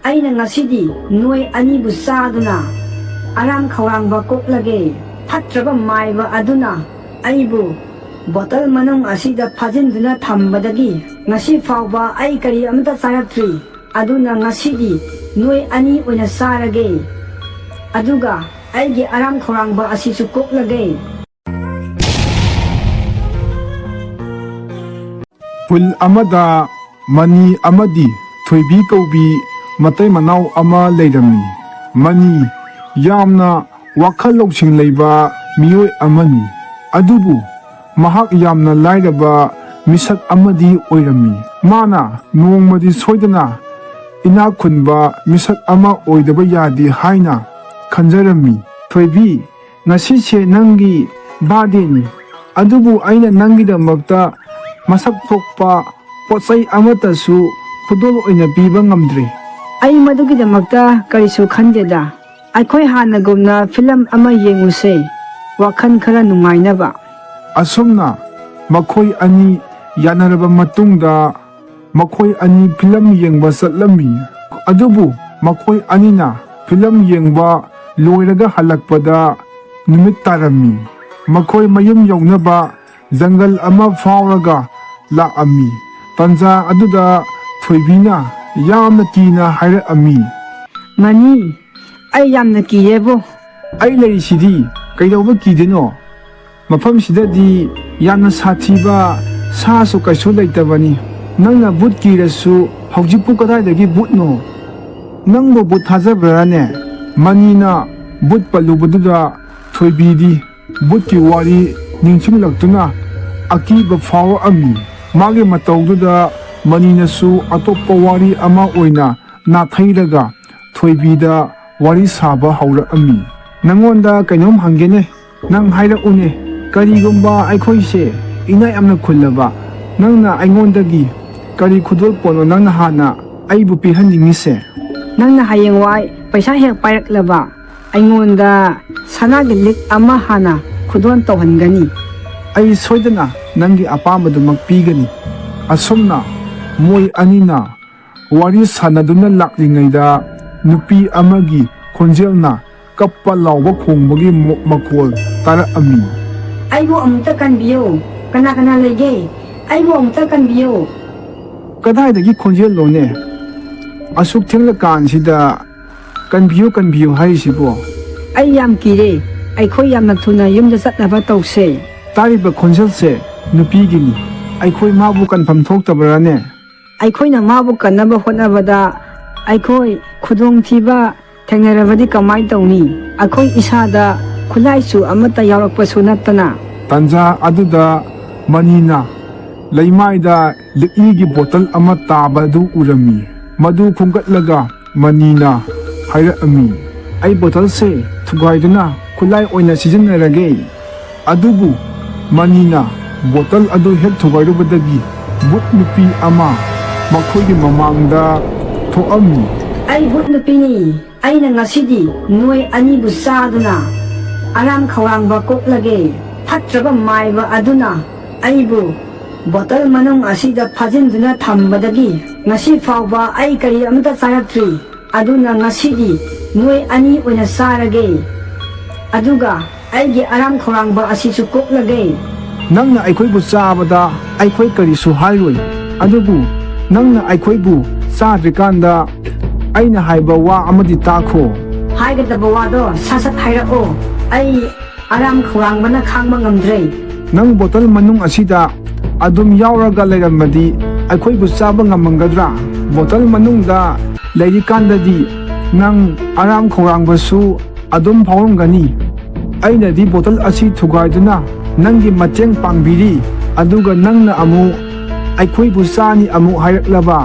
ꯑꯩꯅ ꯉꯁꯤꯗꯤ ꯅꯣꯏ ꯑꯅꯤꯕꯨ ꯆꯥꯗꯨꯅ ꯑꯔꯥꯝ ꯈꯧꯔꯥꯡꯕ ꯀꯣꯛꯂꯒꯦ ꯐꯠꯇ꯭ꯔꯕ ꯃꯥꯏꯕ ꯑꯗꯨꯅ ꯑꯩꯕꯨ ꯕꯣꯇꯜ ꯃꯅꯨꯡ ꯑꯁꯤꯗ ꯐꯥꯖꯤꯟꯗꯨꯅ ꯊꯝꯕꯗꯒꯤ ꯉꯁꯤ ꯐꯥꯎꯕ ꯑꯩ ꯀꯔꯤ ꯑꯃꯠꯇ ꯆꯥꯔꯛꯇ꯭ꯔꯤ ꯑꯗꯨꯅ ꯉꯁꯤꯗꯤ ꯅꯣꯏ ꯑꯅꯤ ꯑꯣꯏꯅ ꯆꯥꯔꯒꯦ ꯑꯗꯨꯒ ꯑꯩꯒꯤ ꯑꯔꯥꯝ ꯈꯧꯔꯥꯡꯕ ꯑꯁꯤꯁꯨ ꯀꯣꯛꯂꯒꯦ ꯄꯨꯜ ꯑꯃꯗ ꯃꯅꯤ ꯑꯃꯗꯤ ꯊꯣꯏꯕꯤ ꯀꯧꯕꯤ ꯃꯇꯩ ꯃꯅꯥꯎ ꯑꯃ ꯂꯩꯔꯝꯃꯤ꯫ ꯃꯅꯤ ꯌꯥꯝꯅ ꯋꯥꯈꯜ ꯂꯧꯁꯤꯡ ꯂꯩꯕ ꯃꯤꯑꯣꯏ ꯑꯃꯅꯤ, ꯑꯗꯨꯕꯨ ꯃꯍꯥꯛ ꯌꯥꯝꯅ ꯂꯥꯏꯔꯕ ꯃꯤꯁꯛ ꯑꯃꯗꯤ ꯑꯣꯏꯔꯝꯃꯤ꯫ ꯃꯥꯅ ꯅꯣꯡꯃꯗꯤ ꯁꯣꯏꯗꯅ ꯏꯅꯥꯛ ꯈꯨꯟꯕ ꯃꯤꯁꯛ ꯑꯃ ꯑꯣꯏꯗꯕ ꯌꯥꯗꯦ ꯍꯥꯏꯅ ꯈꯟꯖꯔꯝꯃꯤ꯫ ꯊꯣꯏꯕꯤ, ꯉꯁꯤꯁꯦ ꯅꯪꯒꯤ ꯕꯥꯔꯗꯦꯅꯤ, ꯑꯗꯨꯕꯨ ꯑꯩꯅ ꯅꯪꯒꯤꯗꯃꯛꯇ ꯃꯁꯛ ꯊꯣꯛꯄ ꯄꯣꯠꯆꯩ ꯑꯃꯠꯇꯁꯨ ꯈꯨꯗꯣꯜ ꯑꯣꯏꯅ ꯄꯤꯕ ꯉꯝꯗ꯭ꯔꯦ꯫ ꯑꯩ ꯃꯗꯨꯒꯤꯗꯃꯛꯇ ꯀꯔꯤꯁꯨ ꯈꯟꯗꯦꯗ꯫ ꯑꯩꯈꯣꯏ ꯍꯥꯟꯅꯒꯨꯝꯅ ꯐꯤꯂꯝ ꯑꯃ ꯌꯦꯡꯉꯨꯁꯦ, ꯋꯥꯈꯜꯈꯔ ꯅꯨꯡꯉꯥꯏꯅꯕ꯫ ꯑꯁꯨꯝꯅ ꯃꯈꯣꯏ ꯑꯅꯤ ꯌꯥꯅꯔꯕ ꯃꯇꯨꯡꯗ ꯃꯈꯣꯏ ꯑꯅꯤ ꯐꯤꯂꯝ ꯌꯦꯡꯕ ꯆꯠꯂꯝꯃꯤ꯫ ꯑꯗꯨꯕꯨ ꯃꯈꯣꯏ ꯑꯅꯤꯅ ꯐꯤꯂꯝ ꯌꯦꯡꯕ ꯂꯣꯏꯔꯒ ꯍꯜꯂꯛꯄꯗ ꯅꯨꯃꯤꯠ ꯇꯥꯔꯝꯃꯤ꯫ ꯃꯈꯣꯏ ꯃꯌꯨꯝ ꯌꯧꯅꯕ ꯖꯪꯒꯜ ꯑꯃ ꯐꯥꯎꯔꯒ ꯂꯥꯛꯑꯝꯃꯤ꯫ ꯇꯥꯟꯖꯥ ꯑꯗꯨꯗ ꯊꯣꯏꯕꯤꯅ ꯌꯥꯝꯅ ꯀꯤꯅ ꯍꯥꯏꯔꯛꯑꯝꯃꯤ, ꯃꯅꯤ, ꯑꯩ ꯌꯥꯝꯅ ꯀꯤꯌꯦꯕꯣ꯫ ꯑꯩ ꯂꯩꯔꯤꯁꯤꯗꯤ ꯀꯩꯗꯧꯕ ꯀꯤꯗꯣꯏꯅꯣ? ꯃꯐꯝꯁꯤꯗꯗꯤ ꯌꯥꯝꯅ ꯁꯥꯊꯤꯕ ꯁꯥꯁꯨ ꯀꯩꯁꯨ ꯂꯩꯇꯕꯅꯤ꯫ ꯅꯪꯅ ꯕꯨꯠ ꯀꯤꯔꯁꯨ ꯍꯧꯖꯤꯛꯄꯨ ꯀꯗꯥꯏꯗꯒꯤ ꯕꯨꯠꯅꯣ? ꯅꯪꯕꯨ ꯕꯨꯠ ꯊꯥꯖꯕ꯭ꯔꯥꯅꯦ? ꯃꯅꯤꯅ ꯕꯨꯠ ꯄꯜꯂꯨꯕꯗꯨꯗ ꯊꯣꯏꯕꯤꯗꯤ ꯕꯨꯠꯀꯤ ꯋꯥꯔꯤ ꯅꯤꯡꯁꯤꯡꯂꯛꯇꯨꯅ ꯑꯀꯤꯕ ꯐꯥꯎꯔꯛꯑꯝꯃꯤ꯫ ꯃꯥꯒꯤ ꯃꯇꯧꯗꯨꯗ ꯃꯅꯤꯅꯁꯨ ꯑꯇꯣꯞꯄ ꯋꯥꯔꯤ ꯑꯃ ꯑꯣꯏꯅ ꯅꯥꯊꯩꯔꯒ ꯊꯣꯏꯕꯤꯗ ꯋꯥꯔꯤ ꯁꯥꯕ ꯍꯧꯔꯛꯑꯝꯃꯤ꯫ ꯅꯪꯉꯣꯟꯗ ꯀꯩꯅꯣꯝ ꯍꯪꯒꯦꯅꯦ, ꯅꯪ ꯍꯥꯏꯔꯛꯎꯅꯦ꯫ ꯀꯔꯤꯒꯨꯝꯕ ꯑꯩꯈꯣꯏꯁꯦ ꯏꯅꯥꯛ ꯌꯥꯝꯅ ꯈꯨꯜꯂꯕ, ꯅꯪꯅ ꯑꯩꯉꯣꯟꯗꯒꯤ ꯀꯔꯤ ꯈꯨꯗꯣꯜ ꯄꯣꯠꯅꯣ ꯅꯪꯅ ꯍꯥꯟꯅ ꯑꯩꯕꯨ ꯄꯤꯍꯟꯅꯤꯡꯉꯤꯁꯦ? ꯅꯪꯅ ꯍꯌꯦꯡꯋꯥꯏ ꯄꯩꯁా ꯍꯦꯛ ꯄꯥꯏꯔꯛꯂꯕ ꯑꯩꯉꯣꯟꯗ ꯁꯅꯥꯒꯤ ꯂꯤꯛ ꯑꯃ ꯍꯥꯟꯅ ꯈꯨꯗꯣꯜ ꯇꯧꯍꯟꯒꯅꯤ꯫ ꯑꯩ ꯁꯣꯏꯗꯅ ꯅꯪꯒꯤ ꯑꯄꯥꯝꯕꯗꯨꯃꯛ ꯄꯤꯒꯅꯤ꯫ ꯑꯁꯨꯝꯅ ꯃꯣꯏ ꯑꯅꯤꯅ ꯋꯥꯔꯤ ꯁꯥꯟꯅꯗꯨꯅ ꯂꯥꯛꯂꯤꯉꯩꯗ ꯅꯨꯄꯤ ꯑꯃꯒꯤ ꯈꯣꯟꯖꯦꯜꯅ ꯀꯞꯄ ꯂꯥꯎꯕ ꯈꯣꯡꯕꯒꯤ ꯃꯈꯣꯜ ꯇꯥꯔꯛꯑꯝꯃꯤ꯫ ꯑꯩꯕꯨ ꯑꯃꯨꯛꯇ ꯀꯟꯕꯤꯌꯨ, ꯀꯅꯥ ꯀꯅꯥ ꯂꯩꯒꯦ? ꯑꯩꯕꯨ ꯑꯃꯨꯛꯇ ꯀꯟꯕꯤꯌꯨ꯫ ꯀꯗꯥꯏꯗꯒꯤ ꯈꯣꯟꯖꯦꯜꯅꯣꯅꯦ? ꯑꯁꯨꯛ ꯊꯦꯡꯂꯀꯥꯟꯁꯤꯗ ꯀꯟꯕꯤꯌꯨ ꯀꯟꯕꯤꯌꯨ ꯍꯥꯏꯔꯤꯁꯤꯕꯣ? ꯑꯩ ꯌꯥꯝ ꯀꯤꯔꯦ, ꯑꯩꯈꯣꯏ ꯌꯥꯝꯅ ꯊꯨꯅ ꯌꯨꯝꯗ ꯆꯠꯅꯕ ꯇꯧꯁꯦ꯫ ꯇꯥꯔꯤꯕ ꯈꯣꯟꯖꯦꯜꯁꯦ ꯅꯨꯄꯤꯒꯤꯅꯤ, ꯑꯩꯈꯣꯏ ꯃꯥꯕꯨ ꯀꯟꯐꯝ ꯊꯣꯛꯇꯕ꯭ꯔꯥꯅꯦ? ꯑꯩꯈꯣꯏꯅ ꯃꯥꯕꯨ ꯀꯟꯅꯕ ꯍꯣꯠꯅꯕꯗ ꯑꯩꯈꯣꯏ ꯈꯨꯗꯣꯡꯊꯤꯕ ꯊꯦꯡꯅꯔꯕꯗꯤ ꯀꯃꯥꯏꯅ ꯇꯧꯅꯤ? ꯑꯩꯈꯣꯏ ꯏꯁꯥꯗ ꯈꯨꯠꯂꯥꯏꯁꯨ ꯑꯃꯠꯇ ꯌꯥꯎꯔꯛꯄꯁꯨ ꯅꯠꯇꯅ꯫ ꯇꯥꯟꯖꯥ ꯑꯗꯨꯗ ꯃꯅꯤꯅ ꯂꯩꯃꯥꯏꯗ ꯂꯤꯛꯂꯤꯒꯤ ꯕꯣꯇꯜ ꯑꯃ ꯇꯥꯕꯗꯨ ꯎꯔꯝꯃꯤ꯫ ꯃꯗꯨ ꯈꯨꯝꯒꯠꯂꯒ ꯃꯅꯤꯅ ꯍꯥꯏꯔꯛꯑꯝꯃꯤ, ꯑꯩ ꯕꯣꯇꯜꯁꯦ ꯊꯨꯒꯥꯏꯗꯨꯅ ꯈꯨꯠꯂꯥꯏ ꯑꯣꯏꯅ ꯁꯤꯖꯤꯟꯅꯔꯒꯦ꯫ ꯑꯗꯨꯕꯨ ꯃꯅꯤꯅ ꯕꯣꯇꯜ ꯑꯗꯨ ꯍꯦꯛ ꯊꯨꯒꯥꯏꯔꯨꯕꯗꯒꯤ ꯕꯨꯠ ꯅꯨꯄꯤ ꯑꯃ ꯃꯈꯣꯏꯒꯤ ꯃꯃꯥꯡꯗ ꯊꯣꯛꯑꯝꯃꯤ꯫ ꯑꯩ ꯕꯨꯠ ꯅꯨꯄꯤꯅꯤ, ꯑꯩꯅ ꯉꯁꯤꯗꯤ ꯅꯣꯏ ꯑꯅꯤꯕꯨ ꯆꯥꯗꯨꯅ ꯑꯔꯥꯝ ꯈꯧꯔꯥꯡꯕ ꯀꯣꯛꯂꯒꯦ꯫ ꯐꯠꯇ꯭ꯔꯕ ꯃꯥꯏꯕ ꯑꯗꯨꯅ ꯑꯩꯕꯨ ꯕꯣꯇꯜ ꯃꯅꯨꯡ ꯑꯁꯤꯗ ꯐꯥꯖꯤꯟꯗꯨꯅ ꯊꯝꯕꯗꯒꯤ ꯉꯁꯤ ꯐꯥꯎꯕ ꯑꯩ ꯀꯔꯤ ꯑꯃꯠꯇ ꯆꯥꯔꯛꯇ꯭ꯔꯤ ꯑꯗꯨꯅ ꯉꯁꯤꯗꯤ ꯅꯣꯏ ꯑꯅꯤ ꯑꯣꯏꯅ ꯆꯥꯔꯒꯦ ꯑꯗꯨꯒ ꯑꯩꯒꯤ ꯑꯔꯥꯝ ꯈꯧꯔꯥꯡꯕ ꯑꯁꯤꯁꯨ ꯀꯣꯛꯂꯒꯦ꯫ ꯅꯪꯅ ꯑꯩꯈꯣꯏꯕꯨ ꯆꯥꯕꯗ ꯑꯩꯈꯣꯏ ꯀꯔꯤꯁꯨ ꯍꯥꯏꯔꯣꯏ, ꯑꯗꯨꯕꯨ ꯅꯪꯅ ꯑꯩꯈꯣꯏꯕు ꯆꯥꯗ꯭ꯔꯤꯀꯥꯟꯗ ꯑꯩꯅ ꯍꯥꯏꯕ ꯋꯥ ꯑꯃꯗꯤ ꯇꯥꯈꯣ꯫ ꯍꯥꯏꯒꯗꯕ ꯋꯥꯗꯣ ꯁꯠ ꯁꯠ ꯍꯥꯏꯔꯛꯑꯣ, ꯑꯩ ꯑꯔꯥꯝ ꯈꯧꯔꯥꯡꯕꯅ ꯈꯥꯡꯕ ꯉꯝꯗ꯭ꯔꯦ꯫ ꯅꯪ ꯕꯣꯇꯜ ꯃꯅꯨꯡ ꯑꯁꯤꯗ ꯑꯗꯨꯝ ꯌꯥꯎꯔꯒ ꯂꯩꯔꯝꯃꯗꯤ ꯑꯩꯈꯣꯏꯕꯨ ꯆꯥꯕ ꯉꯝꯃꯝꯒꯗ꯭ꯔꯥ? ꯕꯣꯇꯜ ꯃꯅꯨꯡꯗ ꯂꯩꯔꯤꯀꯥꯟꯗꯗꯤ ꯅꯪ ꯑꯔꯥꯝ खौरांबसु अदुम फावरमगनी। अइनदी बोतल असी थुगाइदुना नंगी मतेंग पांगबिरी अदुगा नंगना अमु अइखोइबु चानी अमु हायरक्लबा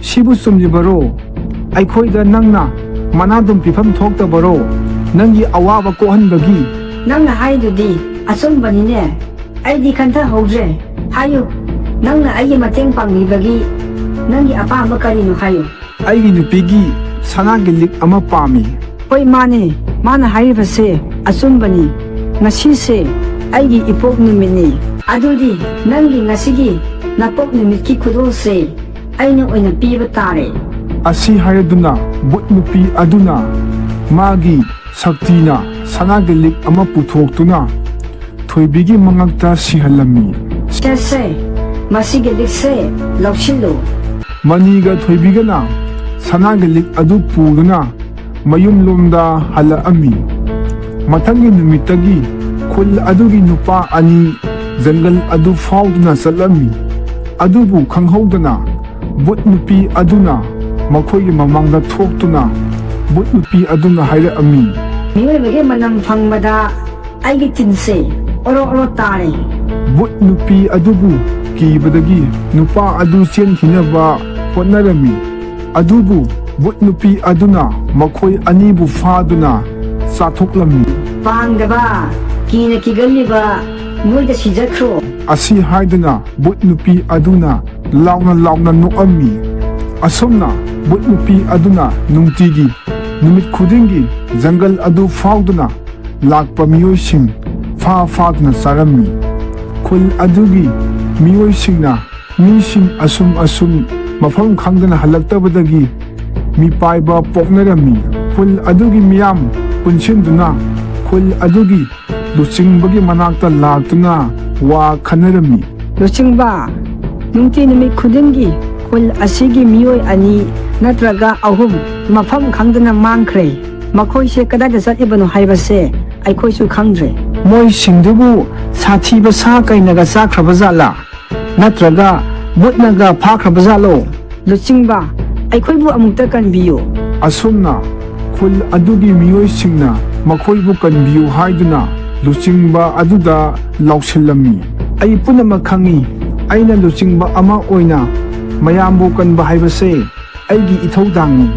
सिबु सुमलिबरो अइखोइदा नंगना मनादुम पिफम थोक्तबरो नंगी अवाबा कोहनबगी। नंगना हाइदुदी असुमबनिने अइदी खंथा हौद्रे हायु नंगना अइगी मतेंग पांगबिबगी नंगी अपामा करिनो हायु। अइगी नुपीगी सनागी लिक अमा पामी। होय माने माना हाइबसे असुमबनी ngasi aigi ipok numini adudi nangi ngasigi napok numit ki khudol se aina oina piba tare ꯑꯁꯤ ꯍꯥꯏꯔꯗꯨꯅ ꯕꯨꯠ ꯅꯨꯄꯤ ꯑꯗꯨꯅ ꯃꯥꯒꯤ ꯁꯛꯇꯤꯅ ꯁꯅꯥꯒꯤ ꯂꯤꯛ ꯑꯃ ꯄꯨꯊꯣꯛꯇꯨꯅ ꯊꯣꯏꯕꯤꯒꯤ ꯃꯉꯛꯇ ꯁꯤꯍꯜꯂꯝꯃꯤ꯫ ꯁꯦ ꯃꯁꯤꯒꯤ ꯂꯤꯛꯁꯦ ꯂꯧꯁꯤꯜꯂꯨ꯫ ꯃꯅꯤꯒ ꯊꯣꯏꯕꯤꯒꯅ ꯁꯅꯥꯒꯤ ꯂꯤꯛ ꯑꯗꯨ ꯄꯨꯗꯨꯅ ꯃꯌꯨꯝꯂꯣꯝꯗ ꯍꯜꯂꯛꯑꯝꯃꯤ꯫ ꯃꯊꯪꯒꯤ ꯅꯨꯃꯤꯠꯇꯒꯤ ꯈꯨꯜ ꯑꯗꯨꯒꯤ ꯅꯨꯄꯥ ꯑꯅꯤ ꯖꯪꯒꯜ ꯑꯗꯨ ꯐꯥꯎꯗꯨꯅ ꯆꯠꯂꯝꯃꯤ꯫ ꯑꯗꯨꯕꯨ ꯈꯪꯍꯧꯗꯅ ꯕꯨꯠ ꯅꯨꯄꯤ ꯑꯗꯨꯅ ꯃꯈꯣꯏꯒꯤ ꯃꯃꯥꯡꯗ ꯊꯣꯛꯇꯨꯅ ꯕꯨꯠ ꯅꯨꯄꯤ ꯑꯗꯨꯅ ꯍꯥꯏꯔꯛꯑꯝꯃꯤ, ꯃꯤꯑꯣꯏꯕꯒꯤ ꯃꯅꯝ ꯐꯪꯕꯗ ꯑꯩꯒꯤ ꯆꯤꯟꯁꯦ ꯑꯣꯔꯣ ꯇꯥꯔꯦ꯫ ꯕꯨꯠ ꯅꯨꯄꯤ ꯑꯗꯨꯕꯨ ꯀꯤꯕꯗꯒꯤ ꯅꯨꯄꯥ ꯑꯗꯨ ꯆꯦꯟꯈꯤꯅꯕ ꯍꯣꯠꯅꯔꯝꯃꯤ꯫ ꯑꯗꯨꯕꯨ ꯕꯨꯠ ꯅꯨꯄꯤ ꯑꯗꯨꯅ ꯃꯈꯣꯏ ꯑꯅꯤꯕꯨ ꯐꯥꯗꯨꯅ ꯆꯥꯊꯣꯛꯂꯝꯃꯤ꯫ ꯄꯥꯡꯗꯕ ꯀꯤꯅ ꯀꯤꯒꯜꯂꯤꯕ ꯅꯣꯏꯗ ꯁꯤꯖꯈ꯭ꯔꯣ꯫ ꯑꯁꯤ ꯍꯥꯏꯗꯨꯅ ꯕꯨꯠ ꯅꯨꯄꯤ ꯑꯗꯨꯅ ꯂꯥꯎꯅ ꯅꯣꯛꯑꯝꯃꯤ꯫ ꯑꯁꯨꯝꯅ ꯕꯨꯠ ꯅꯨꯄꯤ ꯑꯗꯨꯅ ꯅꯨꯡꯇꯤꯒꯤ ꯅꯨꯃꯤꯠ ꯈꯨꯗꯤꯡꯒꯤ ꯖꯪꯒꯜ ꯑꯗꯨ ꯐꯥꯎꯗꯨꯅ ꯂꯥꯛꯄ ꯃꯤꯑꯣꯏꯁꯤꯡ ꯐꯥꯗꯨꯅ ꯆꯥꯔꯝꯃꯤ꯫ ꯈꯨꯜ ꯑꯗꯨꯒꯤ ꯃꯤꯑꯣꯏꯁꯤꯡꯅ ꯃꯤꯁꯤꯡ ꯑꯁꯨꯝ ꯃꯐꯝ ꯈꯪꯗꯅ ꯍꯜꯂꯛꯇꯕꯗꯒꯤ ꯃꯤꯄꯥꯏꯕ ꯄꯣꯛꯅꯔꯝꯃꯤ꯫ ꯈꯨꯜ ꯑꯗꯨꯒꯤ ꯃꯤꯌꯥꯝ ꯄꯨꯟꯁꯤꯟꯗꯨꯅ ꯈꯨꯜ ꯑꯗꯨꯒꯤ ꯂꯨꯆꯤꯡꯕꯒꯤ ꯃꯅꯥꯛꯇ ꯂꯥꯛꯇꯨꯅ ꯋꯥ ꯈꯟꯅꯔꯝꯃꯤ꯫ ꯂꯨꯆꯤꯡꯕ, ꯅꯨꯡꯇꯤ ꯅꯨꯃꯤꯠ ꯈꯨꯗꯤꯡꯒꯤ ꯈꯨꯜ ꯑꯁꯤꯒꯤ ꯃꯤꯑꯣꯏ ꯑꯅꯤ ꯅꯠꯇ꯭ꯔꯒ ꯑꯍꯨꯝ ꯃꯐꯝ ꯈꯪꯗꯅ ꯃꯥꯡꯈ꯭ꯔꯦ꯫ ꯃꯈꯣꯏꯁꯦ ꯀꯗꯥꯏꯗ ꯆꯠꯂꯤꯕꯅꯣ ꯍꯥꯏꯕꯁꯦ ꯑꯩꯈꯣꯏꯁꯨ ꯈꯪꯗ꯭ꯔꯦ꯫ ꯃꯣꯏꯁꯤꯡꯗꯨꯕꯨ ꯁꯥꯊꯤꯕ ꯁꯥ ꯀꯩꯅꯒ ꯆꯥꯈ꯭ꯔꯕ ꯖꯥꯠꯂꯥ? ꯅꯠꯇ꯭ꯔꯒ ꯕꯨꯠꯅꯒ ꯐꯥꯈ꯭ꯔꯕ ꯖꯥꯠꯂꯣ? ꯂꯨꯆꯤꯡꯕ, ꯑꯩꯈꯣꯏꯕꯨ ꯑꯃꯨꯛꯇ ꯀꯟꯕꯤꯌꯨ꯫ ꯑꯁꯨꯝꯅ ꯈꯨꯜ ꯑꯗꯨꯒꯤ ꯃꯤꯑꯣꯏꯁꯤꯡꯅ ꯃꯈꯣꯏꯕꯨ ꯀꯟꯕꯤꯌꯨ ꯍꯥꯏꯗꯨꯅ ꯂꯨꯆꯤꯡꯕ ꯑꯗꯨꯗ ꯂꯥꯎꯁꯤꯜꯂꯝꯃꯤ꯫ ꯑꯩ ꯄꯨꯝꯅꯃꯛ ꯈꯪꯏ꯫ ꯑꯩꯅ ꯂꯨꯆꯤꯡꯕ ꯑꯃ ꯑꯣꯏꯅ ꯃꯌꯥꯝꯕꯨ ꯀꯟꯕ ꯍꯥꯏꯕꯁꯦ ꯑꯩꯒꯤ ꯏꯊꯧꯗꯥꯡꯅꯤ꯫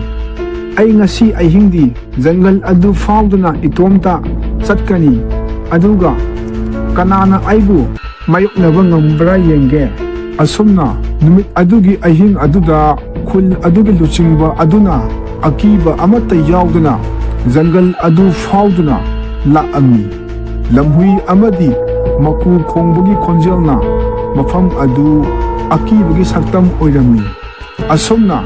ꯑꯩ ꯉꯁꯤ ꯑꯍꯤꯡꯗꯤ ꯖꯪꯒꯜ ꯑꯗꯨ ꯐꯥꯎꯗꯨꯅ ꯏꯇꯣꯝꯇ ꯆꯠꯀꯅꯤ, ꯑꯗꯨꯒ ꯀꯅꯥꯅ ꯑꯩꯕꯨ ꯃꯥꯌꯣꯛꯅꯕ ꯉꯝꯕ꯭ꯔꯥ ꯌꯦꯡꯒꯦ꯫ ꯑꯁꯨꯝꯅ ꯅꯨꯃꯤꯠ ꯑꯗꯨꯒꯤ ꯑꯍꯤꯡ ꯑꯗꯨꯗ ꯈꯨꯜ ꯑꯗꯨꯒꯤ ꯂꯨꯆꯤꯡꯕ ꯑꯗꯨꯅ ꯑꯀꯤꯕ ꯑꯃꯠꯇ ꯌꯥꯎꯗꯅ ꯖꯪꯒꯜ ꯑꯗꯨ ꯐꯥꯎꯗꯨꯅ ꯂꯥꯛꯑꯝꯃꯤ꯫ ꯂꯝꯍꯨꯏ ꯑꯃꯗꯤ ꯃꯀꯨ ꯈꯣꯡꯕꯒꯤ ꯈꯣꯟꯖꯦꯜꯅ ꯃꯐꯝ ꯑꯗꯨ ꯑꯀꯤꯕꯒꯤ ꯁꯛꯇꯝ ꯑꯣꯏꯔꯝꯃꯤ꯫ ꯑꯁꯨꯝꯅ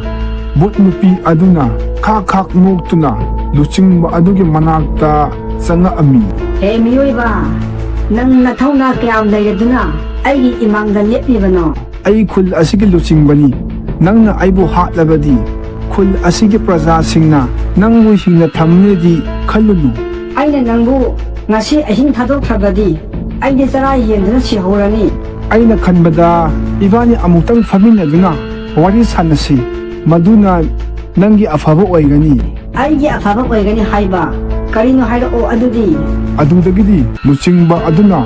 ꯕꯨꯠ ꯅꯨꯄꯤ ꯑꯗꯨꯅ ꯈꯥꯛ ꯅꯣꯛꯇꯨꯅ ꯂꯨꯆꯤꯡꯕ ꯑꯗꯨꯒꯤ ꯃꯅꯥꯛꯇ ꯆꯪꯉꯛꯑꯝꯃꯤ꯫ ꯍꯦ ꯃꯤꯑꯣꯏꯕ, ꯅꯪ ꯅꯊꯧꯅꯥ ꯀꯌꯥꯝ ꯂꯩꯔꯗꯨꯅ ꯑꯩꯒꯤ ꯏꯃꯥꯡꯗ ꯂꯦꯞꯂꯤꯕꯅꯣ? ꯑꯩ ꯈꯨꯜ ꯑꯁꯤꯒꯤ ꯂꯨꯆꯤꯡꯕꯅꯤ꯫ ꯅꯪꯅ ꯑꯩꯕꯨ ꯍꯥꯠꯂꯕꯗꯤ ꯈꯨꯜ ꯑꯁꯤꯒꯤ ꯄ꯭ꯔꯖꯥꯁꯤꯡꯅ ꯅꯪꯕꯨ ꯍꯤꯡꯅ ꯊꯝꯅꯦꯗꯤ ꯈꯜꯂꯨꯅꯨ꯫ ꯑꯩꯅ ꯅꯪꯕꯨ ꯉꯁꯤ ꯑꯍꯤꯡ ꯊꯥꯗꯣꯛꯈ꯭ꯔꯕꯗꯤ ꯑꯩꯗꯤ ꯆꯔꯥ ꯍꯦꯟꯗꯨꯅ ꯁꯤꯍꯧꯔꯅꯤ꯫ ꯑꯩꯅ ꯈꯟꯕꯗ ꯏꯕꯥꯅꯤ ꯑꯃꯨꯛꯇꯪ ꯐꯝꯃꯤꯟꯅꯗꯨꯅ ꯋꯥꯔꯤ ꯁꯥꯟꯅꯁꯤ, ꯃꯗꯨꯅ ꯅꯪꯒꯤ ꯑꯐꯕ ꯑꯣꯏꯒꯅꯤ꯫ ꯑꯩꯒꯤ ꯑꯐꯕ ꯑꯣꯏꯒꯅꯤ ꯍꯥꯏꯕ ꯀꯔꯤꯅꯣ ꯍꯥꯏꯔꯛꯑꯣ ꯑꯗꯨꯗꯤ꯫ ꯑꯗꯨꯗꯒꯤꯗꯤ ꯂꯨꯆꯤꯡꯕ ꯑꯗꯨꯅ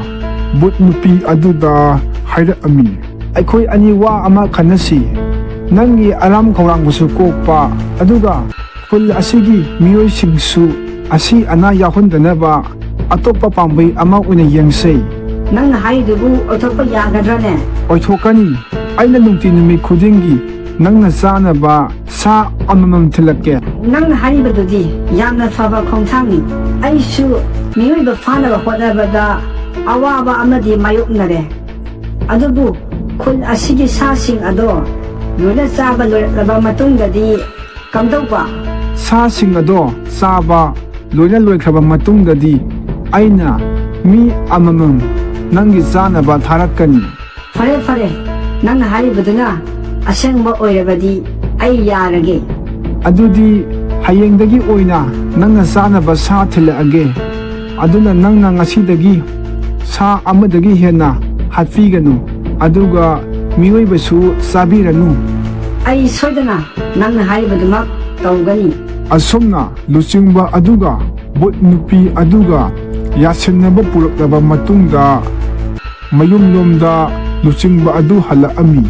ꯕꯨꯠ ꯅꯨꯄꯤ ꯑꯗꯨꯗ ꯍꯥꯏꯔꯛꯑꯝꯃꯤ, ꯑꯩꯈꯣꯏ ꯑꯅꯤ ꯋꯥ ꯑꯃ ꯈꯟꯅꯁꯤ꯫ ꯅꯪꯒꯤ ꯑꯔꯥꯝ ꯈꯧꯔꯥꯡꯕꯁꯨ ꯀꯣꯛꯄ, ꯑꯗꯨꯒ ꯈꯨꯜ ꯑꯁꯤꯒꯤ ꯃꯤꯑꯣꯏꯁꯤꯡꯁꯨ ꯑꯁꯤ ꯑꯅꯥ ꯌꯥꯎꯍꯟꯗꯅꯕ ꯑꯇꯣꯞꯄ ꯄꯥꯝꯕꯩ ꯑꯃ ꯑꯣꯏꯅ ꯌꯦꯡꯁꯦ꯫ ꯅꯪꯅ ꯍꯥꯏꯔꯤꯗꯨꯕꯨ ꯑꯣꯏꯊꯣꯛꯄ ꯌꯥꯒꯗ꯭ꯔꯅꯦ? ꯑꯣꯏꯊꯣꯛꯀꯅꯤ꯫ ꯑꯩꯅ ꯅꯨꯡꯇꯤ ꯅꯨꯃꯤꯠ ꯈꯨꯗꯤꯡꯒꯤ ꯅꯪꯅ ꯆꯥꯅꯕ ꯁꯥ ꯑꯃꯃꯝ ꯊꯤꯜꯂꯛꯀꯦ꯫ ꯅꯪꯅ ꯍꯥꯏꯔꯤꯕꯗꯨꯗꯤ ꯌꯥꯝꯅ ꯐꯕ ꯈꯣꯡꯊꯥꯡꯅꯤ꯫ ꯑꯩꯁꯨ ꯃꯤꯑꯣꯏꯕ ꯐꯥꯅꯕ ꯍꯣꯠꯅꯕꯗ ꯑꯋꯥꯕ ꯑꯃꯗꯤ ꯃꯥꯌꯣꯛꯅꯔꯦ꯫ ꯑꯗꯨꯕꯨ ꯈꯨꯜ ꯑꯁꯤꯒꯤ ꯁꯥꯁꯤꯡ ꯑꯗꯣ ꯂꯣꯏꯅ ꯆꯥꯕ ꯂꯣꯏꯔꯛꯂꯕ ꯃꯇꯨꯡꯗꯗꯤ ꯀꯝꯗꯧꯕ? ꯁꯥꯁꯤꯡ ꯑꯗꯣ ꯆꯥꯕ ꯂꯣꯏꯅ ꯂꯣꯏꯈ꯭ꯔꯕ ꯃꯇꯨꯡꯗꯗꯤ ꯑꯩꯅ ꯃꯤ ꯑꯃꯃꯝ ꯅꯪꯒꯤ ꯆꯥꯅꯕ ꯊꯥꯔꯛꯀꯅꯤ꯫ ꯐꯔꯦ, ꯅꯪꯅ ꯍꯥꯏꯔꯤꯕꯗꯨꯅ ꯑꯁꯦꯡꯕ ꯑꯣꯏꯔꯕꯗꯤ ꯑꯩ ꯌꯥꯔꯒꯦ꯫ ꯑꯗꯨꯗꯤ ꯍꯌꯦꯡꯗꯒꯤ ꯑꯣꯏꯅ ꯅꯪꯅ ꯆꯥꯅꯕ ꯁా ꯊꯤꯜꯂꯛꯑꯒꯦ꯫ ꯑꯗꯨꯅ ꯅꯪꯅ ꯉꯁꯤꯗꯒꯤ ꯁꯥ ꯑꯃꯗꯒꯤ ꯍꯦꯟꯅ ꯍꯥꯠꯄꯤꯒꯅꯨ, ꯑꯗꯨꯒ ꯃꯤꯑꯣꯏꯕꯁꯨ ꯆꯥꯕꯤꯔꯅꯨ꯫ ꯑꯩ ꯁꯣꯏꯗꯅ ꯅꯪꯅ ꯍꯥꯏꯔꯤꯕꯗꯨꯃꯛ ꯇꯧꯒꯅꯤ꯫ ꯑꯁꯨꯝꯅ ꯂꯨꯆꯤꯡꯕ ꯑꯗꯨꯒ ꯕꯨꯠ ꯅꯨꯄꯤ ꯑꯗꯨꯒ ꯌꯥꯁꯤꯟꯅꯕ ꯄꯨꯔꯛꯂꯕ ꯃꯇꯨꯡꯗ ꯃꯌꯨꯝꯂꯣꯝꯗ ꯂꯨꯆꯤꯡꯕ ꯑꯗꯨ ꯍꯜꯂꯛꯑꯝꯃꯤ꯫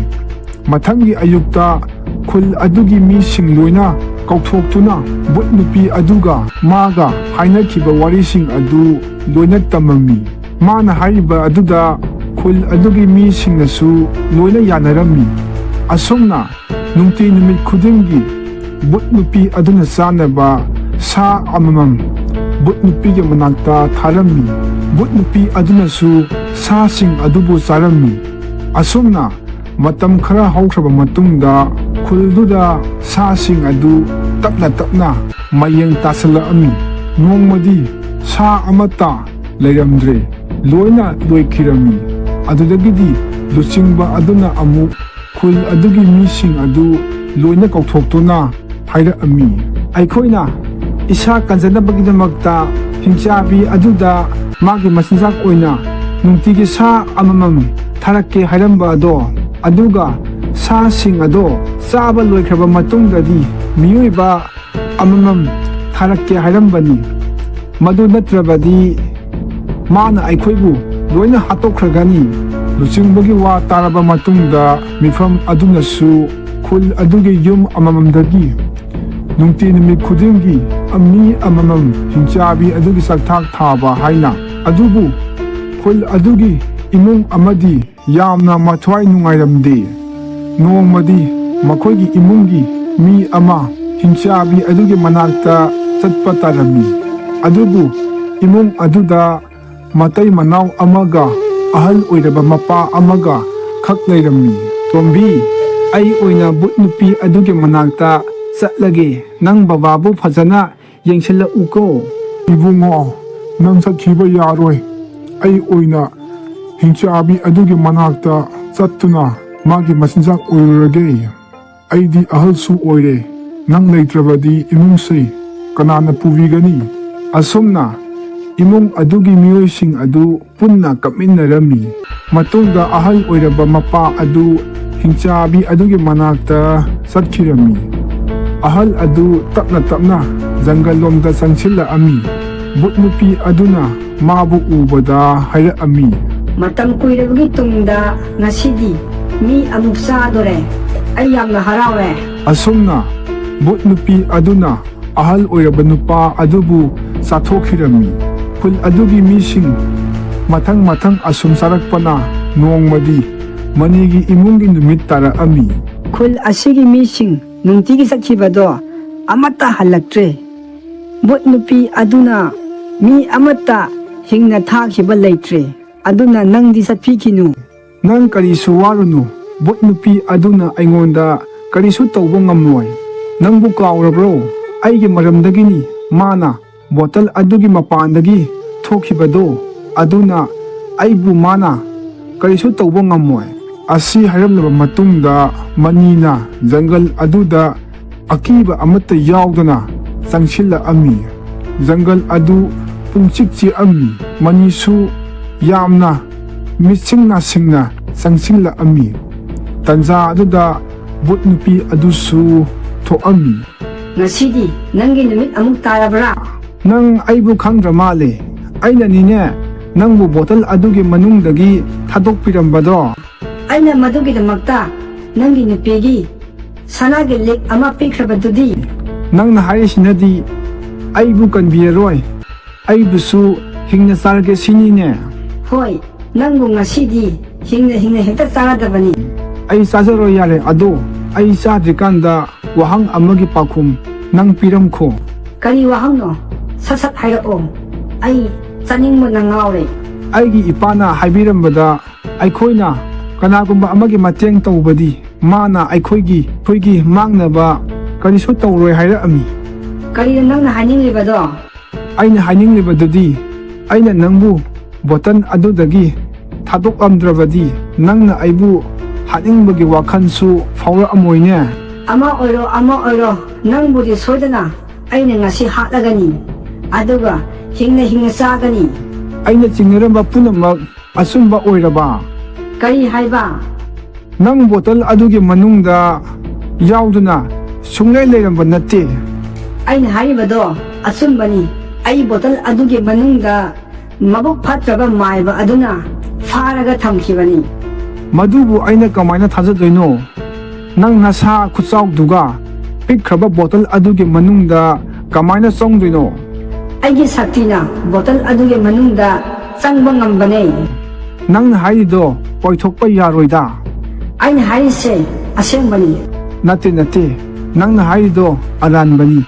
ꯃꯊꯪꯒꯤ ꯑꯌꯨꯛꯇ ꯈꯨꯜ ꯑꯗꯨꯒꯤ ꯃꯤꯁꯤꯡ ꯂꯣꯏꯅ ꯀꯧꯊꯣꯛꯇꯨꯅ ꯕꯨꯠ ꯅꯨꯄꯤ ꯑꯗꯨꯒ ꯃꯥꯒ ꯍꯥꯏꯅꯈꯤꯕ ꯋꯥꯔꯤꯁꯤꯡ ꯑꯗꯨ ꯂꯣꯏꯅ ꯇꯝꯃꯝꯃꯤ꯫ ꯃꯥꯅ ꯍꯥꯏꯔꯤꯕ ꯑꯗꯨꯗ ꯈꯨꯜ ꯑꯗꯨꯒꯤ ꯃꯤꯁꯤꯡꯅꯁꯨ ꯂꯣꯏꯅ ꯌꯥꯅꯔꯝꯃꯤ꯫ ꯑꯁꯨꯝꯅ ꯅꯨꯡꯇꯤ ꯅꯨꯃꯤꯠ ꯈꯨꯗꯤꯡꯒꯤ ꯕꯨꯠ ꯅꯨꯄꯤ ꯑꯗꯨꯅ ꯆꯥꯅꯕ ꯁꯥ ꯑꯃꯃꯝ ꯕꯨꯠ ꯅꯨꯄꯤꯒꯤ ꯃꯅꯥꯛꯇ ꯊꯥꯔꯝꯃꯤ꯫ ꯕꯨꯠ ꯅꯨꯄꯤ ꯑꯗꯨꯅꯁꯨ ꯁꯥꯁꯤꯡ ꯑꯗꯨꯕꯨ ꯆꯥꯔꯝꯃꯤ꯫ ꯑꯁꯨꯝꯅ ꯃꯇꯝ ꯈꯔ ꯍꯧꯈ꯭ꯔꯕ ꯃꯇꯨꯡꯗ ꯈꯨꯜꯗꯨꯗ ꯁꯥꯁꯤꯡ ꯑꯗꯨ ꯇꯞꯅ ꯇꯞꯅ ꯃꯌꯦꯡ ꯇꯥꯁꯤꯜꯂꯛꯑꯝꯃꯤ꯫ ꯅꯣꯡꯃꯗꯤ ꯁꯥ ꯑꯃꯠꯇ ꯂꯩꯔꯝꯗ꯭ꯔꯦ, ꯂꯣꯏꯅ ꯂꯣꯏꯈꯤꯔꯝꯃꯤ꯫ ꯑꯗꯨꯗꯒꯤꯗꯤ ꯂꯨꯆꯤꯡꯕ ꯑꯗꯨꯅ ꯑꯃꯨꯛ ꯈꯨꯜ ꯑꯗꯨꯒꯤ ꯃꯤꯁꯤꯡ ꯑꯗꯨ ꯂꯣꯏꯅ ꯀꯧꯊꯣꯛꯇꯨꯅ ꯍꯥꯏꯔꯛꯑꯝꯃꯤ, ꯑꯩꯈꯣꯏꯅ ꯏꯁꯥ ꯀꯟꯖꯅꯕꯒꯤꯗꯃꯛꯇ ꯍꯤꯡꯆꯥꯕꯤ ꯑꯗꯨꯗ ꯃꯥꯒꯤ ꯃꯆꯤꯟꯖꯥꯛ ꯑꯣꯏꯅ ꯅꯨꯡꯇꯤꯒꯤ ꯁꯥ ꯑꯃꯃꯝ ꯊꯥꯔꯛꯀꯦ ꯍꯥꯏꯔꯝꯕ ꯑꯗꯣ, ꯑꯗꯨꯒ ꯁꯥꯁꯤꯡ ꯑꯗꯣ ꯆꯥꯕ ꯂꯣꯏꯈ꯭ꯔꯕ ꯃꯇꯨꯡꯗꯗꯤ ꯃꯤꯑꯣꯏꯕ ꯑꯃꯃꯝ ꯊꯥꯔꯛꯀꯦ ꯍꯥꯏꯔꯝꯕꯅꯤ꯫ ꯃꯗꯨ ꯅꯠꯇ꯭ꯔꯕꯗꯤ ꯃꯥꯅ ꯑꯩꯈꯣꯏꯕꯨ ꯂꯣꯏꯅ ꯍꯥꯠꯇꯣꯛꯈ꯭ꯔꯒꯅꯤ꯫ ꯂꯨꯆꯤꯡꯕꯒꯤ ꯋꯥ ꯇꯥꯔꯕ ꯃꯇꯨꯡꯗ ꯃꯤꯐꯝ ꯑꯗꯨꯅꯁꯨ ꯈꯨꯜ ꯑꯗꯨꯒꯤ ꯌꯨꯝ ꯑꯃꯃꯝꯗꯒꯤ ꯅꯨꯡꯇꯤ ꯅꯨꯃꯤꯠ ꯈꯨꯗꯤꯡꯒꯤ ꯃꯤ ꯑꯃꯃꯝ ꯍꯤꯡꯆꯥꯕꯤ ꯑꯗꯨꯒꯤ ꯆꯥꯛꯊꯥꯛ ꯊꯥꯕ ꯍꯥꯏꯅ, ꯑꯗꯨꯕꯨ ꯈꯨꯜ ꯑꯗꯨꯒꯤ ꯏꯃꯨꯡ ꯑꯃꯗꯤ ꯌꯥꯝꯅ ꯃꯊ꯭ꯋꯥꯏ ꯅꯨꯡꯉꯥꯏꯔꯝꯗꯦ꯫ ꯅꯣꯡꯃꯗꯤ ꯃꯈꯣꯏꯒꯤ ꯏꯃꯨꯡꯒꯤ ꯃꯤ ꯑꯃ ꯍꯤꯡꯆꯥꯕꯤ ꯑꯗꯨꯒꯤ ꯃꯅꯥꯛꯇ ꯆꯠꯄ ꯇꯥꯔꯝꯃꯤ꯫ ꯑꯗꯨꯕꯨ ꯏꯃꯨꯡ ꯑꯗꯨꯗ ꯃꯇꯩ ꯃꯅꯥꯎ ꯑꯃꯒ ꯑꯍꯜ ꯑꯣꯏꯔꯕ ꯃꯄꯥ ꯑꯃꯒ ꯈꯛ ꯂꯩꯔꯝꯃꯤ꯫ ꯇꯣꯝꯕꯤ, ꯑꯩ ꯑꯣꯏꯅ ꯕꯨꯠ ꯅꯨꯄꯤ ꯑꯗꯨꯒꯤ ꯃꯅꯥꯛꯇ ꯆꯠꯂꯒꯦ, ꯅꯪ ꯕꯕꯥꯕꯨ ꯐꯖꯅ ꯌꯦꯡꯁꯤꯜꯂꯛꯎꯀꯣ꯫ ꯏꯕꯨꯡꯉꯣ, ꯅꯪ ꯆꯠꯈꯤꯕ ꯌꯥꯔꯣꯏ꯫ ꯑꯩ ꯑꯣꯏꯅ ꯍꯤꯡꯆꯥꯕꯤ ꯑꯗꯨꯒꯤ ꯃꯅꯥꯛꯇ ꯆꯠꯇꯨꯅ ꯃꯥꯒꯤ ꯃꯆꯤꯟꯖꯥꯛ ꯑꯣꯏꯔꯨꯔꯒꯦ꯫ ꯑꯩꯗꯤ ꯑꯍꯜꯁꯨ ꯑꯣꯏꯔꯦ, ꯅꯪ ꯂꯩꯇ꯭ꯔꯕꯗꯤ ꯏꯃꯨꯡꯁꯦ ꯀꯅꯥꯅ ꯄꯨꯕꯤꯒꯅꯤ? ꯑꯁꯨꯝꯅ ꯏꯃꯨꯡ ꯑꯗꯨꯒꯤ ꯃꯤꯑꯣꯏꯁꯤꯡ ꯑꯗꯨ ꯄꯨꯟꯅ ꯀꯞꯃꯤꯟꯅꯔꯝꯃꯤ꯫ ꯃꯇꯨꯡꯗ ꯑꯍꯜ ꯑꯣꯏꯔꯕ ꯃꯄꯥ ꯑꯗꯨ ꯍꯤꯡꯆꯥꯕꯤ ꯑꯗꯨꯒꯤ ꯃꯅꯥꯛꯇ ꯆꯠꯈꯤꯔꯝꯃꯤ꯫ ꯑꯍꯜ ꯑꯗꯨ ꯇꯞꯅ ꯇꯞꯅ ꯖꯪꯒꯜꯂꯣꯝꯗ ꯆꯪꯁꯤꯜꯂꯛꯑꯝꯃꯤ꯫ ꯕꯨꯠ ꯅꯨꯄꯤ ꯑꯗꯨꯅ ꯃꯥꯕꯨ ꯎꯕꯗ ꯍꯥꯏꯔꯛꯑꯝꯃꯤ, ꯃꯇꯝ ꯀꯨꯏꯔꯕꯒꯤ ꯇꯨꯡꯗ ꯉꯁꯤꯗꯤ ꯃꯤ ꯑꯃꯨꯛ ꯆꯥꯗꯣꯔꯦ, ꯑꯩ ꯌꯥꯝꯅ ꯍꯔꯥꯎꯔꯦ꯫ ꯑꯁꯨꯝꯅ ꯕꯨꯠ ꯅꯨꯄꯤ ꯑꯗꯨꯅ ꯑꯍꯜ ꯑꯣꯏꯔꯕ ꯅꯨꯄꯥ ꯑꯗꯨꯕꯨ ꯆꯥꯊꯣꯛꯈꯤꯔꯝꯃꯤ꯫ ꯈꯨꯜ ꯑꯗꯨꯒꯤ ꯃꯤꯁꯤꯡ ꯃꯊꯪ ꯃꯊꯪ ꯑꯁꯨꯝ ꯆꯥꯔꯛꯄꯅ ꯅꯣꯡꯃꯗꯤ ꯃꯅꯤꯒꯤ ꯏꯃꯨꯡꯒꯤ ꯅꯨꯃꯤꯠ ꯇꯥꯔꯛꯑꯝꯃꯤ꯫ ꯈꯨꯜ ꯑꯁꯤꯒꯤ ꯃꯤꯁꯤꯡ ꯅꯨꯡꯇꯤꯒꯤ ꯆꯠꯈꯤꯕꯗꯣ ꯑꯃꯠꯇ ꯍꯜꯂꯛꯇ꯭ꯔꯦ꯫ ꯕꯨꯠ ꯅꯨꯄꯤ ꯑꯗꯨꯅ ꯃꯤ ꯑꯃꯠꯇ ꯍꯤꯡꯅ ꯊꯥꯈꯤꯕ ꯂꯩꯇ꯭ꯔꯦ, ꯑꯗꯨꯅ ꯅꯪꯗꯤ ꯆꯠꯄꯤꯈꯤꯅꯨ꯫ ꯅꯪ ꯀꯔꯤꯁꯨ ꯋꯥꯔꯨꯅꯨ, ꯕꯨꯠ ꯅꯨꯄꯤ ꯑꯗꯨꯅ ꯑꯩꯉꯣꯟꯗ ꯀꯔꯤꯁꯨ ꯇꯧꯕ ꯉꯝꯂꯣꯏ꯫ ꯅꯪꯕꯨ ꯀꯥꯎꯔꯕ꯭ꯔꯣ? ꯑꯩꯒꯤ ꯃꯔꯝꯗꯒꯤꯅꯤ ꯃꯥꯅ ꯕꯣꯇꯜ ꯑꯗꯨꯒꯤ ꯃꯄꯥꯟꯗꯒꯤ ꯊꯣꯛꯈꯤꯕꯗꯣ, ꯑꯗꯨꯅ ꯑꯩꯕꯨ ꯃꯥꯅ ꯀꯔꯤꯁꯨ ꯇꯧꯕ ꯉꯝꯃꯣꯏ꯫ ꯑꯁꯤ ꯍꯥꯏꯔꯝꯂꯕ ꯃꯇꯨꯡꯗ ꯃꯅꯤꯅ ꯖꯪꯒꯜ ꯑꯗꯨꯗ ꯑꯀꯤꯕ ꯑꯃꯠꯇ ꯌꯥꯎꯗꯅ ꯆꯪꯁꯤꯜꯂꯛꯑꯝꯃꯤ꯫ ꯖꯪꯒꯜ ꯑꯗꯨ ꯄꯨꯡꯆꯤꯛ ꯆꯤꯛꯑꯝꯃꯤ꯫ ꯃꯅꯤꯁꯨ ꯌꯥꯝꯅ ꯃꯤꯠꯁꯤꯡ ꯅꯥꯁꯤꯡꯅ ꯆꯪꯁꯤꯜꯂꯛꯑꯝꯃꯤ꯫ ꯇꯟꯖꯥ ꯑꯗꯨꯗ ꯕꯨꯠ ꯅꯨꯄꯤ ꯑꯗꯨꯁꯨ ꯊꯣꯛꯑꯝꯃꯤ꯫ ꯉꯁꯤꯗꯤ ꯅꯪꯒꯤ ꯅꯨꯃꯤꯠ ꯑꯃꯨꯛ ꯇꯥꯔꯕ꯭ꯔꯥ? ꯅꯪ ꯑꯩꯕꯨ ꯈꯪꯗ꯭ꯔ ꯃꯥꯜꯂꯦ꯫ ꯑꯩꯅꯅꯤꯅꯦ ꯅꯪꯕꯨ ꯕꯣꯇꯜ ꯑꯗꯨꯒꯤ ꯃꯅꯨꯡꯗꯒꯤ ꯊꯥꯗꯣꯛꯄꯤꯔꯝꯕꯗꯣ꯫ ꯑꯩꯅ ꯃꯗꯨꯒꯤꯗꯃꯛꯇ ꯅꯪꯒꯤ ꯅꯨꯄꯤꯒꯤ ꯁꯅꯥꯒꯤ ꯂꯤꯛ ꯑꯃ ꯄꯤꯈ꯭ꯔꯕꯗꯨꯗꯤ? ꯅꯪꯅ ꯍꯥꯏꯔꯤꯁꯤꯅꯗꯤ ꯑꯩꯕꯨ ꯀꯟꯕꯤꯔꯔꯣꯏ, ꯑꯩꯕꯨꯁꯨ ꯍꯤꯡꯅ ꯆꯥꯔꯒꯦ ꯁꯤꯅꯤꯅꯦ? ꯍꯣꯏ, ꯅꯪꯕꯨ ꯉꯁꯤꯗꯤ ꯍꯤꯡꯅ ꯍꯦꯛꯇ ꯆꯥꯒꯗꯕꯅꯤ꯫ ꯑꯩ ꯆꯥꯖꯔꯣꯏ ꯌꯥꯔꯦ, ꯑꯗꯣ ꯑꯩ ꯆꯥꯗ꯭ꯔꯤꯀꯥꯟꯗ ꯋꯥꯍꯪ ꯑꯃꯒꯤ ꯄꯥꯎꯈꯨꯝ ꯅꯪ ꯄꯤꯔꯝꯈꯣ꯫ ꯀꯔꯤ ꯋꯥꯍꯪꯅꯣ? ꯁꯠ ꯍꯥꯏꯔꯛꯑꯣ, ꯑꯩ ꯆꯥꯅꯤꯡꯕꯅ ꯉꯥꯎꯔꯦ꯫ ꯑꯩꯒꯤ ꯏꯄꯥꯅ ꯍꯥꯏꯕꯤꯔꯝꯕꯗ ꯑꯩꯈꯣꯏꯅ ꯀꯅꯥꯒꯨꯝꯕ ꯑꯃꯒꯤ ꯃꯇꯦꯡ ꯇꯧꯕꯗꯤ ꯃꯥꯅ ꯑꯩꯈꯣꯏꯒꯤ ꯃꯥꯡꯅꯕ ꯀꯔꯤꯁꯨ ꯇꯧꯔꯣꯏ ꯍꯥꯏꯔꯛꯑꯝꯃꯤ꯫ ꯀꯔꯤꯅꯣ ꯅꯪꯅ ꯍꯥꯏꯅꯤꯡꯂꯤꯕꯗꯣ? ꯑꯩꯅ ꯍꯥꯏꯅꯤꯡꯂꯤꯕꯗꯨꯗꯤ ꯑꯩꯅ ꯅꯪꯕꯨ ꯕꯣꯇꯜ ꯑꯗꯨꯗꯒꯤ ꯊꯥꯗꯣꯛꯑꯝꯗ꯭ꯔꯕꯗꯤ ꯅꯪꯅ ꯑꯩꯕꯨ ꯍꯥꯠꯅꯤꯡꯕꯒꯤ ꯋꯥꯈꯜꯁꯨ ꯐꯥꯎꯔꯛꯑꯝꯃꯣꯏꯅꯦ꯫ ꯑꯃ ꯑꯣꯏꯔꯣ, ꯅꯪꯕꯨꯗꯤ ꯁꯣꯏꯗꯅ ꯑꯩꯅ ꯉꯁꯤ ꯍꯥꯠꯂꯒꯅꯤ, ꯑꯗꯨꯒ ꯍꯤꯡꯅ ꯆꯥꯒꯅꯤ꯫ ꯑꯩꯅ ꯆꯤꯡꯅꯔꯝꯕ ꯄꯨꯝꯅꯃꯛ ꯑꯆꯨꯝꯕ ꯑꯣꯏꯔꯕ? ꯀꯔꯤ ꯍꯥꯏꯕ? ꯅꯪ ꯕꯣꯇꯜ ꯑꯗꯨꯒꯤ ꯃꯅꯨꯡꯗ ꯌꯥꯎꯗꯨꯅ ꯁꯨꯡꯂꯩ ꯂꯩꯔꯝꯕ ꯅꯠꯇꯦ꯫ ꯑꯩꯅ ꯍꯥꯏꯔꯤꯕꯗꯣ ꯑꯆꯨꯝꯕꯅꯤ꯫ ꯑꯩ ꯕꯣꯇꯜ ꯑꯗꯨꯒꯤ ꯃꯅꯨꯡꯗ ꯃꯕꯨꯛ ꯐꯠꯇ꯭ꯔꯕ ꯃꯥꯏꯕ ꯑꯗꯨꯅ ꯐꯥꯔꯒ ꯊꯝꯈꯤꯕꯅꯤ꯫ ꯃꯗꯨꯕꯨ ꯑꯩꯅ ꯀꯃꯥꯏꯅ ꯊꯥꯖꯗꯣꯏꯅꯣ? ꯅꯪ ꯅꯁꯥ ꯈꯨꯆꯥꯎꯗꯨꯒ ꯄꯤꯛꯈ꯭ꯔꯕ ꯕꯣꯇꯜ ꯑꯗꯨꯒꯤ ꯃꯅꯨꯡꯗ ꯀꯃꯥꯏꯅ ꯆꯪꯗꯣꯏꯅꯣ? ꯑꯩꯒꯤ ꯁꯛꯇꯤꯅ ꯕꯣꯇꯜ ꯑꯗꯨꯒꯤ ꯃꯅꯨꯡꯗ ꯆꯪꯕ ꯉꯝꯕꯅꯦ꯫ ꯅꯪꯅ ꯍꯥꯏꯔꯤꯗꯣ ꯑꯣꯏꯊꯣꯛꯄ ꯌꯥꯔꯣꯏꯗ꯫ ꯑꯩꯅ ꯍꯥꯏꯔꯤꯁꯦ ꯑꯁꯦꯡꯕꯅꯤ꯫ ꯅꯠꯇꯦ, ꯅꯪꯅ ꯍꯥꯏꯔꯤꯗो ꯑꯔꯥꯟꯕꯅꯤ꯫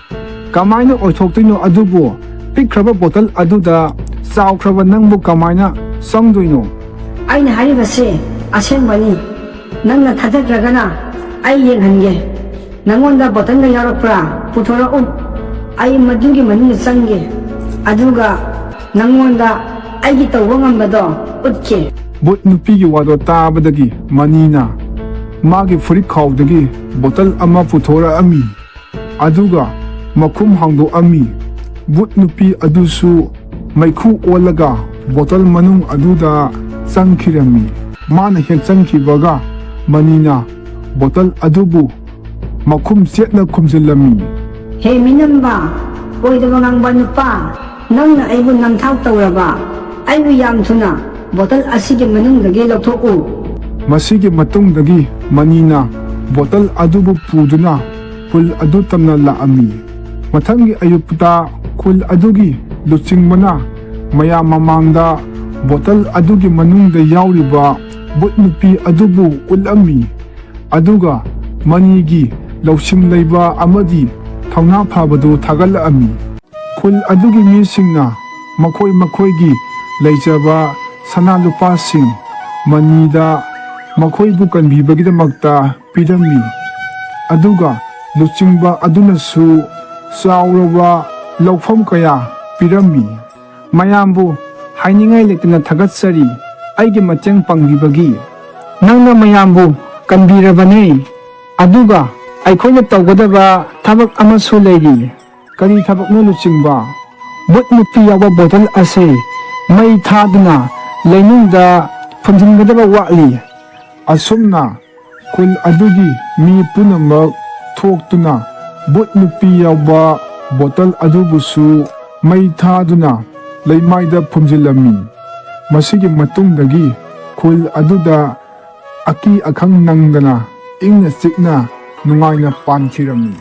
ꯀꯃꯥꯏꯅ ꯑꯣꯏꯊꯣꯛꯇꯣꯏꯅꯣ? ꯑꯗꯨꯕꯨ ꯄꯤꯛꯈ꯭ꯔꯕ ꯕꯣꯇꯜ ꯑꯗꯨꯗ ꯆꯥꯎꯈ꯭ꯔꯕ ꯅꯪꯕꯨ ꯀꯃꯥꯏꯅ ꯆꯪꯗꯣꯏꯅꯣ? ꯑꯩꯅ ꯍꯥꯏꯔꯤꯕꯁꯦ ꯑꯁꯦꯡꯕꯅꯤ꯫ ꯅꯪꯅ ꯊꯥꯖꯗ꯭ꯔꯒꯅ ꯑꯩ ꯌꯦꯡꯍꯟꯒꯦ꯫ ꯅꯪꯉꯣꯟꯗ ꯕꯣꯇꯜꯒ ꯌꯥꯎꯔꯛꯄ꯭ꯔꯥ? ꯄꯨꯊꯣꯔꯛꯎ. ꯑꯩ ꯃꯗꯨꯒꯤ ꯃꯅꯨꯡꯗ ꯆꯪꯒꯦ. ꯑꯗꯨꯒ ꯅꯪꯉꯣꯟꯗ ꯑꯩꯒꯤ ꯇꯧꯕ ꯉꯝꯕꯗꯣ ꯎꯠꯀꯦ. ꯕꯨꯠ ꯅꯨꯄꯤꯒꯤ ꯋꯥꯗꯣ ꯇꯥꯕꯗꯒꯤ ꯃꯅꯤꯅ ꯃꯥꯒꯤ ꯐꯨꯔꯤꯠ ꯈꯥꯎꯗꯒꯤ ꯕꯣꯇꯜ ꯑꯃ ꯄꯨꯊꯣꯔꯛꯑꯝꯃꯤ. ꯑꯗꯨꯒ ꯃꯈꯨꯝ ꯍꯥꯡꯗꯣꯛꯑꯝꯃꯤ. ꯕꯨꯠ ꯅꯨꯄꯤ ꯑꯗꯨꯁꯨ ꯃꯩꯈꯨ ꯑꯣꯜꯂꯒ ꯕꯣꯇꯜ ꯃꯅꯨꯡ ꯑꯗꯨꯗ ꯆꯪꯈꯤꯔꯝꯃꯤ. ꯃꯥꯅ ꯍꯦꯛ ꯆꯪꯈꯤꯕꯒ ꯃꯅꯤꯅ ꯕꯣꯇꯜ ꯑꯗꯨꯕꯨ ꯃꯈꯨꯝ ꯆꯦꯠꯅ ꯈꯨꯝꯖꯤꯜꯂꯝꯃꯤ. ꯍꯦ ꯃꯤꯅꯝꯕ, ꯑꯣꯏꯗꯕ ꯉꯥꯡꯕ ꯅꯨꯄꯥ, ꯅꯪꯅ ꯑꯩꯕꯨ ꯅꯝꯊꯥꯛ ꯇꯧꯔꯕ. ꯑꯩꯕꯨ ꯌꯥꯝ ꯊꯨꯅ ꯕꯣꯇꯜ ꯑꯁꯤꯒꯤ ꯃꯅꯨꯡꯗꯒꯤ ꯂꯧꯊꯣꯛꯎ. ꯃꯁꯤꯒꯤ ꯃꯇꯨꯡꯗꯒꯤ ꯃꯅꯤꯅ ꯕꯣꯇꯜ ꯑꯗꯨꯕꯨ ꯄꯨꯗꯨꯅ ꯈꯨꯜ ꯑꯗꯨ ꯇꯝꯅ ꯂꯥꯛꯑꯝꯃꯤ. ꯃꯊꯪꯒꯤ ꯑꯌꯨꯛꯇ ꯈꯨꯜ ꯑꯗꯨꯒꯤ ꯂꯨꯆꯤꯡꯕꯅ ꯃꯌꯥꯝ ꯃꯃꯥꯡꯗ ꯕꯣꯇꯜ ꯑꯗꯨꯒꯤ ꯃꯅꯨꯡꯗ ꯌꯥꯎꯔꯤꯕ ꯕꯨꯠ ꯅꯨꯄꯤ ꯑꯗꯨꯕꯨ ꯎꯠꯂꯝꯃꯤ. ꯑꯗꯨꯒ ꯃꯅꯤꯒꯤ ꯂꯧꯁꯤꯡ ꯂꯩꯕ ꯑꯃꯗꯤ ꯊꯧꯅꯥ ꯐꯕꯗꯨ ꯊꯥꯒꯠꯂꯛꯑꯝꯃꯤ. ꯈꯨꯜ ꯑꯗꯨꯒꯤ ꯃꯤꯁꯤꯡꯅ ꯃꯈꯣꯏ ꯃꯈꯣꯏꯒꯤ ꯂꯩꯖꯕ ꯁꯅꯥ ꯂꯨꯄꯥꯁꯤꯡ ꯃꯅꯤꯗ ꯃꯈꯣꯏꯕꯨ ꯀꯟꯕꯤꯕꯒꯤꯗꯃꯛꯇ ꯄꯤꯔꯝꯃꯤ. ꯑꯗꯨꯒ ꯂꯨꯆꯤꯡꯕ ꯑꯗꯨꯅꯁꯨ ꯆꯥꯎꯔꯕ ꯂꯧꯐꯝ ꯀꯌꯥ ꯄꯤꯔꯝꯃꯤ. ꯃꯌꯥꯝꯕꯨ ꯍꯥꯏꯅꯤꯡꯉꯥꯏ ꯂꯩꯇꯅ ꯊꯥꯒꯠꯆꯔꯤ ꯑꯩꯒꯤ ꯃꯇꯦꯡ ꯄꯥꯡꯕꯤꯕꯒꯤ. ꯅꯪꯅ ꯃꯌꯥꯝꯕꯨ ꯀꯟꯕꯤꯔꯕꯅꯦ. ꯑꯗꯨꯒ ꯑꯩꯈꯣꯏꯅ ꯇꯧꯒꯗꯕ ꯊꯕꯛ ꯑꯃꯁꯨ ꯂꯩꯔꯤ. ꯀꯔꯤ ꯊꯕꯛꯅꯣ ꯂꯨꯆꯤꯡꯕ? ꯕꯨꯠ ꯅꯨꯄꯤ ꯌꯥꯎꯕ ꯕꯣꯇꯜ ꯑꯁꯤ ꯃꯩ ꯊꯥꯗꯨꯅ ꯂꯩꯅꯨꯡꯗ ꯐꯨꯝꯖꯤꯟꯒꯗꯕ ꯋꯥꯠꯂꯤ. ꯑꯁꯨꯝꯅ ꯈꯨꯜ ꯑꯗꯨꯒꯤ ꯃꯤ ꯄꯨꯝꯅꯃꯛ ꯊꯣꯛꯇꯨꯅ ꯕꯨꯠ ꯅꯨꯄꯤ ꯌꯥꯎꯕ ꯕꯣꯇꯜ ꯑꯗꯨꯕꯨꯁꯨ ꯃꯩ ꯊꯥꯗꯨꯅ ꯂꯩꯃꯥꯏꯗ ꯐꯨꯝꯖꯤꯜꯂꯝꯃꯤ. ꯃꯁꯤꯒꯤ ꯃꯇꯨꯡꯗꯒꯤ ꯈꯨꯜ ꯑꯗꯨꯗ ꯑꯀꯤ ꯑꯈꯪ ꯅꯪꯗꯅ ꯏꯪꯅ ꯆꯤꯛꯅ ꯅꯨꯡꯉꯥꯏꯅ ꯄꯥꯟꯈꯤꯔꯝꯃꯤ.